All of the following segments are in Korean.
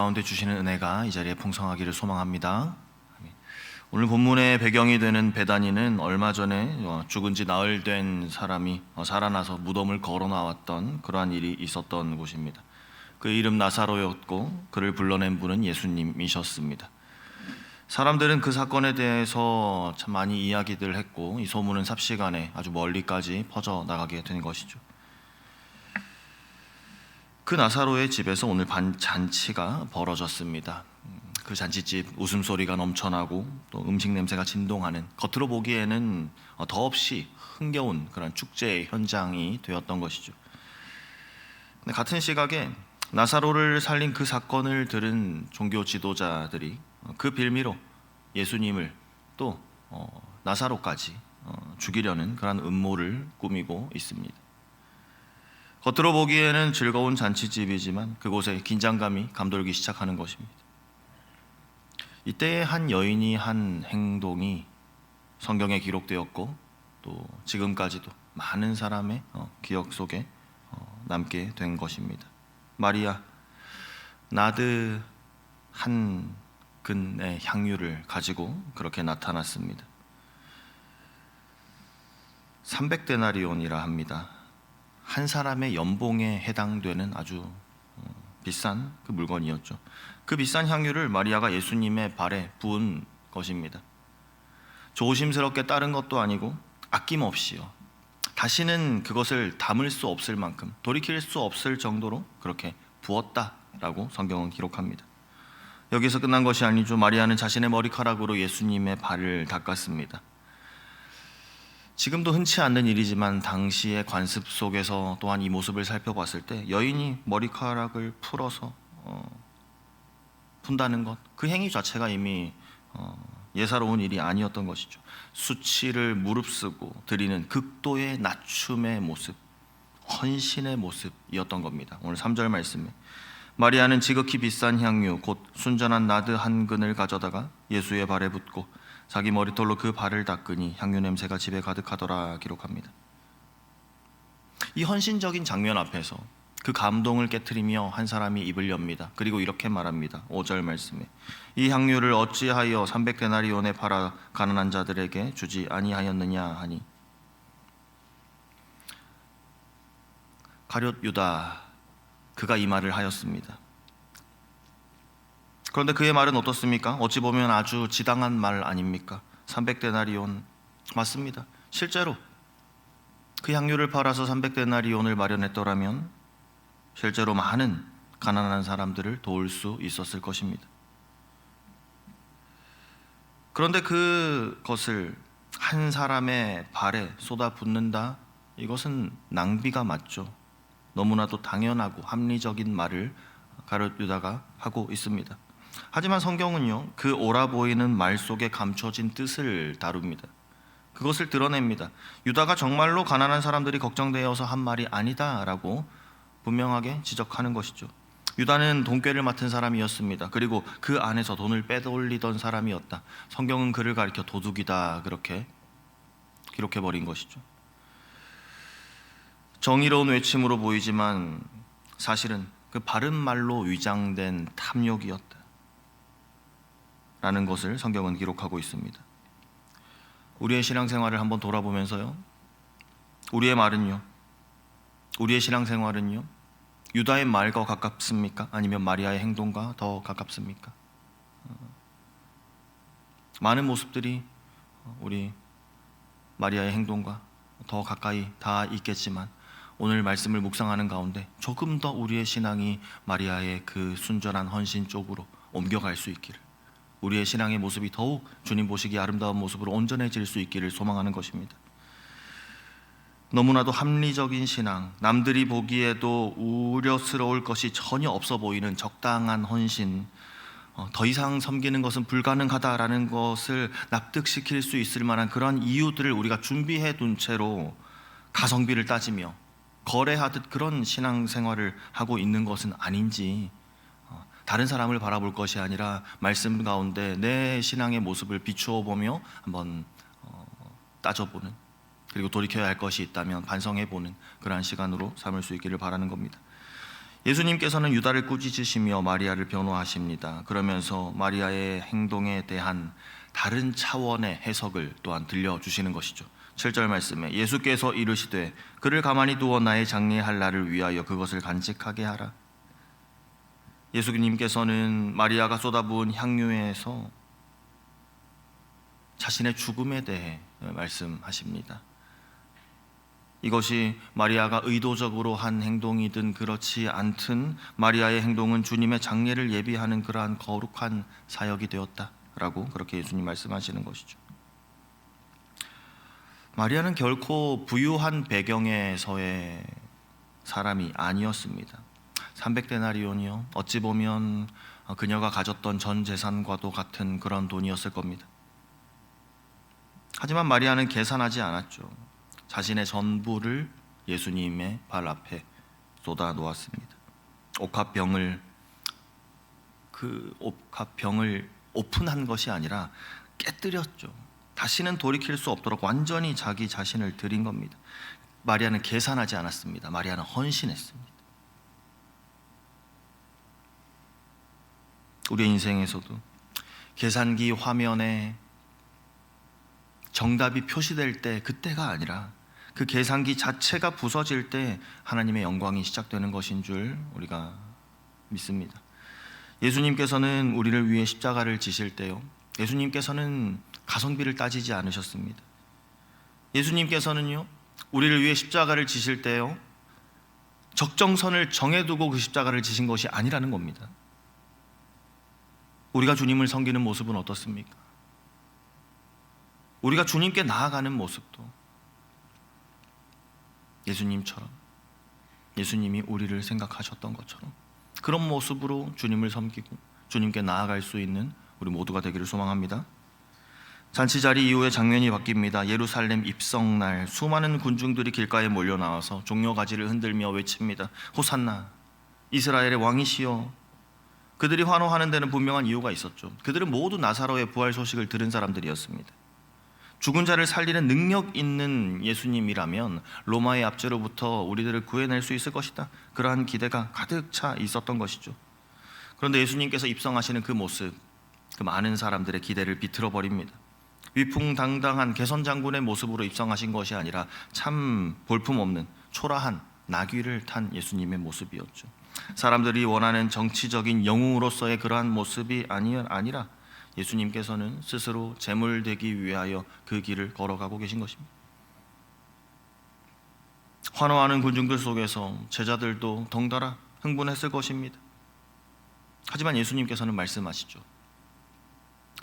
가운데 주시는 은혜가 이 자리에 풍성하기를 소망합니다. 오늘 본문의 배경이 되는 베다니는 얼마 전에 죽은 지 나흘 된 사람이 살아나서 무덤을 걸어 나왔던 그러한 일이 있었던 곳입니다. 그 이름 나사로였고 그를 불러낸 분은 예수님이셨습니다. 사람들은 그 사건에 대해서 참 많이 이야기들 했고 이 소문은 삽시간에 아주 멀리까지 퍼져 나가게 된 것이죠. 그 나사로의 집에서 오늘 잔치가 벌어졌습니다. 그 잔치집 웃음소리가 넘쳐나고 또 음식 냄새가 진동하는, 겉으로 보기에는 더없이 흥겨운 그런 축제의 현장이 되었던 것이죠. 근데 같은 시각에 나사로를 살린 그 사건을 들은 종교 지도자들이 그 빌미로 예수님을 또 나사로까지 죽이려는 그런 음모를 꾸미고 있습니다. 겉으로 보기에는 즐거운 잔치집이지만 그곳에 긴장감이 감돌기 시작하는 것입니다. 이때의 한 여인이 한 행동이 성경에 기록되었고 또 지금까지도 많은 사람의 기억 속에 남게 된 것입니다. 마리아, 나드 한 근의 향유를 가지고 그렇게 나타났습니다. 300데나리온이라 합니다. 한 사람의 연봉에 해당되는 아주 비싼 그 물건이었죠. 그 비싼 향유를 마리아가 예수님의 발에 부은 것입니다. 조심스럽게 따른 것도 아니고 아낌없이요. 다시는 그것을 담을 수 없을 만큼, 돌이킬 수 없을 정도로 그렇게 부었다라고 성경은 기록합니다. 여기서 끝난 것이 아니죠. 마리아는 자신의 머리카락으로 예수님의 발을 닦았습니다. 지금도 흔치 않는 일이지만 당시의 관습 속에서 또한 이 모습을 살펴봤을 때 여인이 머리카락을 풀어서 푼다는 것, 그 행위 자체가 이미 예사로운 일이 아니었던 것이죠. 수치를 무릅쓰고 드리는 극도의 낮춤의 모습, 헌신의 모습이었던 겁니다. 오늘 3절 말씀에 마리아는 지극히 비싼 향유 곧 순전한 나드 한 근을 가져다가 예수의 발에 붓고 자기 머리털로 그 발을 닦으니 향유 냄새가 집에 가득하더라 기록합니다. 이 헌신적인 장면 앞에서 그 감동을 깨트리며 한 사람이 입을 엽니다. 그리고 이렇게 말합니다. 5절 말씀에 이 향유를 어찌하여 300데나리온에 팔아 가난한 자들에게 주지 아니하였느냐 하니, 가룟 유다, 그가 이 말을 하였습니다. 그런데 그의 말은 어떻습니까? 어찌 보면 아주 지당한 말 아닙니까? 300데나리온 맞습니다. 실제로 그 향유를 팔아서 300데나리온을 마련했더라면 실제로 많은 가난한 사람들을 도울 수 있었을 것입니다. 그런데 그것을 한 사람의 발에 쏟아붓는다? 이것은 낭비가 맞죠. 너무나도 당연하고 합리적인 말을 가룟 유다가 하고 있습니다. 하지만 성경은요, 그 옳아 보이는 말 속에 감춰진 뜻을 다룹니다. 그것을 드러냅니다. 유다가 정말로 가난한 사람들이 걱정되어서 한 말이 아니다라고 분명하게 지적하는 것이죠. 유다는 돈꾀를 맡은 사람이었습니다. 그리고 그 안에서 돈을 빼돌리던 사람이었다. 성경은 그를 가리켜 도둑이다 그렇게 기록해버린 것이죠. 정의로운 외침으로 보이지만 사실은 그 바른 말로 위장된 탐욕이었다 라는 것을 성경은 기록하고 있습니다. 우리의 신앙생활을 한번 돌아보면서요, 우리의 말은요, 우리의 신앙생활은요 유다의 말과 가깝습니까? 아니면 마리아의 행동과 더 가깝습니까? 많은 모습들이 우리 마리아의 행동과 더 가까이 다 있겠지만 오늘 말씀을 묵상하는 가운데 조금 더 우리의 신앙이 마리아의 그 순전한 헌신 쪽으로 옮겨갈 수 있기를, 우리의 신앙의 모습이 더욱 주님 보시기에 아름다운 모습으로 온전해질 수 있기를 소망하는 것입니다. 너무나도 합리적인 신앙, 남들이 보기에도 우려스러울 것이 전혀 없어 보이는 적당한 헌신, 더 이상 섬기는 것은 불가능하다라는 것을 납득시킬 수 있을 만한 그런 이유들을 우리가 준비해 둔 채로 가성비를 따지며 거래하듯 그런 신앙생활을 하고 있는 것은 아닌지, 다른 사람을 바라볼 것이 아니라 말씀 가운데 내 신앙의 모습을 비추어 보며 한번 따져보는, 그리고 돌이켜야 할 것이 있다면 반성해보는 그러한 시간으로 삼을 수 있기를 바라는 겁니다. 예수님께서는 유다를 꾸짖으시며 마리아를 변호하십니다. 그러면서 마리아의 행동에 대한 다른 차원의 해석을 또한 들려주시는 것이죠. 7절 말씀에 예수께서 이르시되 그를 가만히 두어 나의 장례할 날을 위하여 그것을 간직하게 하라. 예수님께서는 마리아가 쏟아부은 향유에서 자신의 죽음에 대해 말씀하십니다. 이것이 마리아가 의도적으로 한 행동이든 그렇지 않든 마리아의 행동은 주님의 장례를 예비하는 그러한 거룩한 사역이 되었다라고 그렇게 예수님 말씀하시는 것이죠. 마리아는 결코 부유한 배경에서의 사람이 아니었습니다. 300데나리온이요, 어찌 보면 그녀가 가졌던 전 재산과도 같은 그런 돈이었을 겁니다. 하지만 마리아는 계산하지 않았죠. 자신의 전부를 예수님의 발 앞에 쏟아 놓았습니다. 옥합병을 오픈한 것이 아니라 깨뜨렸죠. 다시는 돌이킬 수 없도록 완전히 자기 자신을 드린 겁니다. 마리아는 계산하지 않았습니다. 마리아는 헌신했습니다. 우리의 인생에서도 계산기 화면에 정답이 표시될 때 그때가 아니라 그 계산기 자체가 부서질 때 하나님의 영광이 시작되는 것인 줄 우리가 믿습니다. 예수님께서는 우리를 위해 십자가를 지실 때요, 예수님께서는 가성비를 따지지 않으셨습니다. 예수님께서는요, 우리를 위해 십자가를 지실 때요, 적정선을 정해두고 그 십자가를 지신 것이 아니라는 겁니다. 우리가 주님을 섬기는 모습은 어떻습니까? 우리가 주님께 나아가는 모습도 예수님처럼, 예수님이 우리를 생각하셨던 것처럼 그런 모습으로 주님을 섬기고 주님께 나아갈 수 있는 우리 모두가 되기를 소망합니다. 잔치자리 이후에 장면이 바뀝니다. 예루살렘 입성날, 수많은 군중들이 길가에 몰려 나와서 종려가지를 흔들며 외칩니다. 호산나, 이스라엘의 왕이시여. 그들이 환호하는 데는 분명한 이유가 있었죠. 그들은 모두 나사로의 부활 소식을 들은 사람들이었습니다. 죽은 자를 살리는 능력 있는 예수님이라면 로마의 압제로부터 우리들을 구해낼 수 있을 것이다, 그러한 기대가 가득 차 있었던 것이죠. 그런데 예수님께서 입성하시는 그 모습, 그 많은 사람들의 기대를 비틀어 버립니다. 위풍당당한 개선장군의 모습으로 입성하신 것이 아니라 참 볼품없는 초라한 나귀를 탄 예수님의 모습이었죠. 사람들이 원하는 정치적인 영웅으로서의 그러한 모습이 아니라 예수님께서는 스스로 제물되기 위하여 그 길을 걸어가고 계신 것입니다. 환호하는 군중들 속에서 제자들도 덩달아 흥분했을 것입니다. 하지만 예수님께서는 말씀하시죠.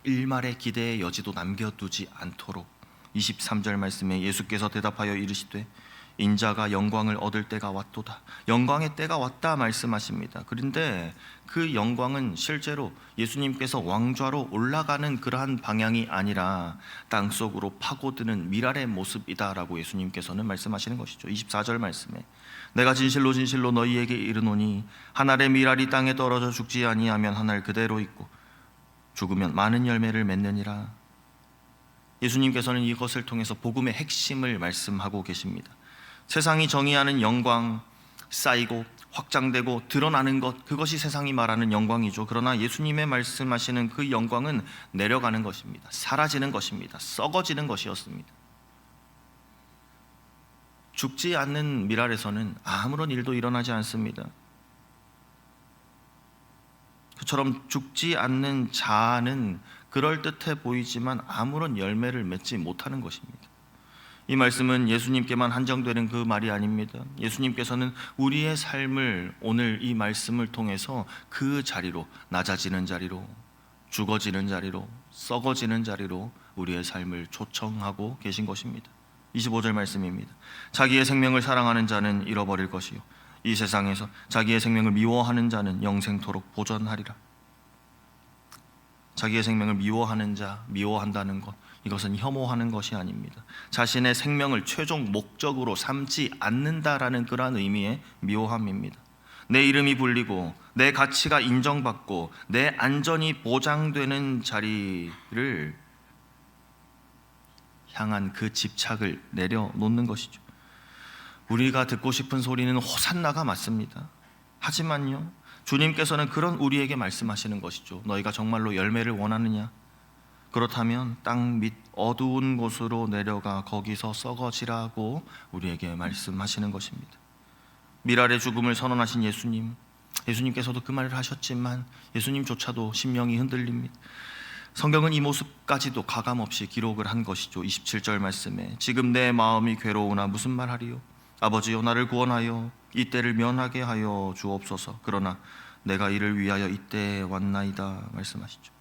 일말의 기대의 여지도 남겨두지 않도록 23절 말씀에 예수께서 대답하여 이르시되 인자가 영광을 얻을 때가 왔도다. 영광의 때가 왔다 말씀하십니다. 그런데 그 영광은 실제로 예수님께서 왕좌로 올라가는 그러한 방향이 아니라 땅속으로 파고드는 미랄의 모습이다라고 예수님께서는 말씀하시는 것이죠. 24절 말씀에 내가 진실로 진실로 너희에게 이르노니 한 알의 미랄이 땅에 떨어져 죽지 아니하면 한 알 그대로 있고 죽으면 많은 열매를 맺느니라. 예수님께서는 이것을 통해서 복음의 핵심을 말씀하고 계십니다. 세상이 정의하는 영광, 쌓이고 확장되고 드러나는 것, 그것이 세상이 말하는 영광이죠. 그러나 예수님의 말씀하시는 그 영광은 내려가는 것입니다. 사라지는 것입니다. 썩어지는 것이었습니다. 죽지 않는 미랄에서는 아무런 일도 일어나지 않습니다. 그처럼 죽지 않는 자는 그럴듯해 보이지만 아무런 열매를 맺지 못하는 것입니다. 이 말씀은 예수님께만 한정되는 그 말이 아닙니다. 예수님께서는 우리의 삶을 오늘 이 말씀을 통해서 그 자리로, 낮아지는 자리로, 죽어지는 자리로, 썩어지는 자리로 우리의 삶을 초청하고 계신 것입니다. 25절 말씀입니다. 자기의 생명을 사랑하는 자는 잃어버릴 것이요 이 세상에서 자기의 생명을 미워하는 자는 영생토록 보존하리라. 자기의 생명을 미워하는 자, 미워한다는 것, 이것은 혐오하는 것이 아닙니다. 자신의 생명을 최종 목적으로 삼지 않는다라는 그러한 의미의 미워함입니다. 내 이름이 불리고 내 가치가 인정받고 내 안전이 보장되는 자리를 향한 그 집착을 내려놓는 것이죠. 우리가 듣고 싶은 소리는 호산나가 맞습니다. 하지만요, 주님께서는 그런 우리에게 말씀하시는 것이죠. 너희가 정말로 열매를 원하느냐? 그렇다면 땅 밑 어두운 곳으로 내려가 거기서 썩어지라고 우리에게 말씀하시는 것입니다. 미랄의 죽음을 선언하신 예수님께서도 그 말을 하셨지만 예수님조차도 심령이 흔들립니다. 성경은 이 모습까지도 가감없이 기록을 한 것이죠. 27절 말씀에 지금 내 마음이 괴로우나 무슨 말하리요? 아버지여 나를 구원하여 이때를 면하게 하여 주옵소서. 그러나 내가 이를 위하여 이때에 왔나이다 말씀하시죠.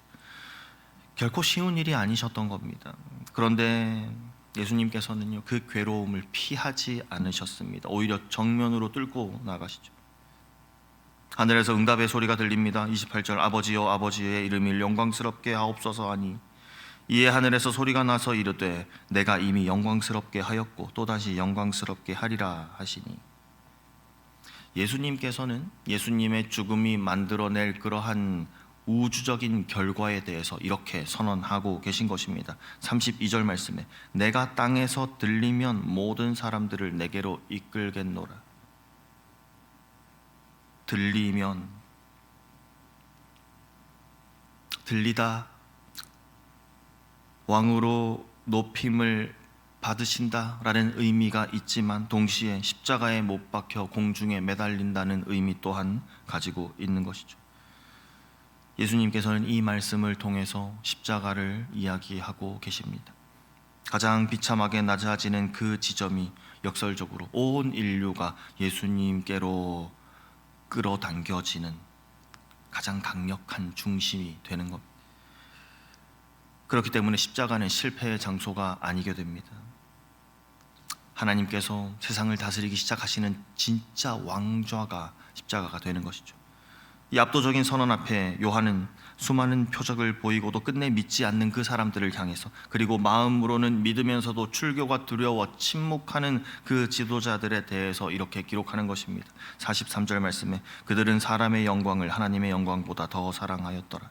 결코 쉬운 일이 아니셨던 겁니다. 그런데 예수님께서는요, 그 괴로움을 피하지 않으셨습니다. 오히려 정면으로 뚫고 나가시죠. 하늘에서 응답의 소리가 들립니다. 28절 아버지여 아버지의 이름을 영광스럽게 하옵소서 하니 이에 하늘에서 소리가 나서 이르되 내가 이미 영광스럽게 하였고 또다시 영광스럽게 하리라 하시니, 예수님께서는 예수님의 죽음이 만들어낼 그러한 우주적인 결과에 대해서 이렇게 선언하고 계신 것입니다. 32절 말씀에 내가 땅에서 들리면 모든 사람들을 내게로 이끌겠노라. 들리면, 들리다, 왕으로 높임을 받으신다라는 의미가 있지만 동시에 십자가에 못 박혀 공중에 매달린다는 의미 또한 가지고 있는 것이죠. 예수님께서는 이 말씀을 통해서 십자가를 이야기하고 계십니다. 가장 비참하게 낮아지는 그 지점이 역설적으로 온 인류가 예수님께로 끌어당겨지는 가장 강력한 중심이 되는 겁니다. 그렇기 때문에 십자가는 실패의 장소가 아니게 됩니다. 하나님께서 세상을 다스리기 시작하시는 진짜 왕좌가 십자가가 되는 것이죠. 이 압도적인 선언 앞에 요한은 수많은 표적을 보이고도 끝내 믿지 않는 그 사람들을 향해서, 그리고 마음으로는 믿으면서도 출교가 두려워 침묵하는 그 지도자들에 대해서 이렇게 기록하는 것입니다. 43절 말씀에 그들은 사람의 영광을 하나님의 영광보다 더 사랑하였더라.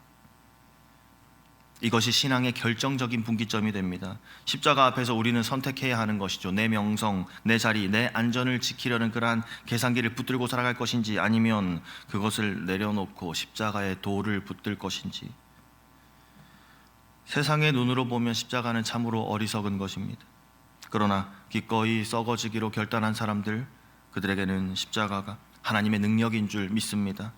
이것이 신앙의 결정적인 분기점이 됩니다. 십자가 앞에서 우리는 선택해야 하는 것이죠. 내 명성, 내 자리, 내 안전을 지키려는 그러한 계산기를 붙들고 살아갈 것인지, 아니면 그것을 내려놓고 십자가에 돌을 붙들 것인지. 세상의 눈으로 보면 십자가는 참으로 어리석은 것입니다. 그러나 기꺼이 썩어지기로 결단한 사람들, 그들에게는 십자가가 하나님의 능력인 줄 믿습니다.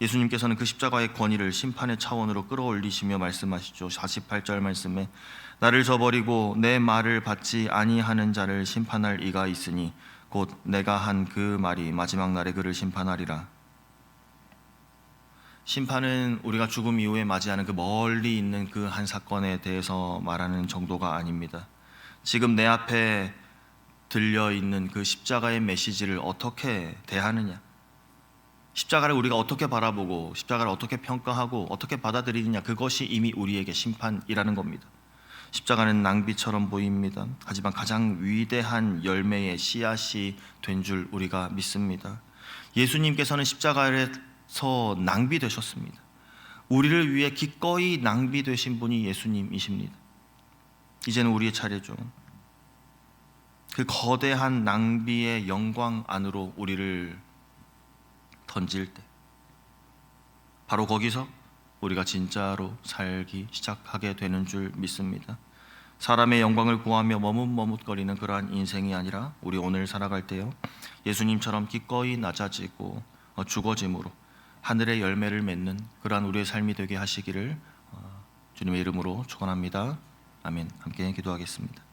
예수님께서는 그 십자가의 권위를 심판의 차원으로 끌어올리시며 말씀하시죠. 48절 말씀에 나를 저버리고 내 말을 받지 아니하는 자를 심판할 이가 있으니 곧 내가 한 그 말이 마지막 날에 그를 심판하리라. 심판은 우리가 죽음 이후에 맞이하는 그 멀리 있는 그 한 사건에 대해서 말하는 정도가 아닙니다. 지금 내 앞에 들려있는 그 십자가의 메시지를 어떻게 대하느냐, 십자가를 우리가 어떻게 바라보고 십자가를 어떻게 평가하고 어떻게 받아들이느냐, 그것이 이미 우리에게 심판이라는 겁니다. 십자가는 낭비처럼 보입니다. 하지만 가장 위대한 열매의 씨앗이 된 줄 우리가 믿습니다. 예수님께서는 십자가에서 낭비되셨습니다. 우리를 위해 기꺼이 낭비되신 분이 예수님이십니다. 이제는 우리의 차례죠. 그 거대한 낭비의 영광 안으로 우리를 던질 때, 바로 거기서 우리가 진짜로 살기 시작하게 되는 줄 믿습니다. 사람의 영광을 구하며 머뭇머뭇거리는 그러한 인생이 아니라 우리 오늘 살아갈 때요, 예수님처럼 기꺼이 낮아지고 죽어짐으로 하늘의 열매를 맺는 그러한 우리의 삶이 되게 하시기를 주님의 이름으로 축원합니다. 아멘. 함께 기도하겠습니다.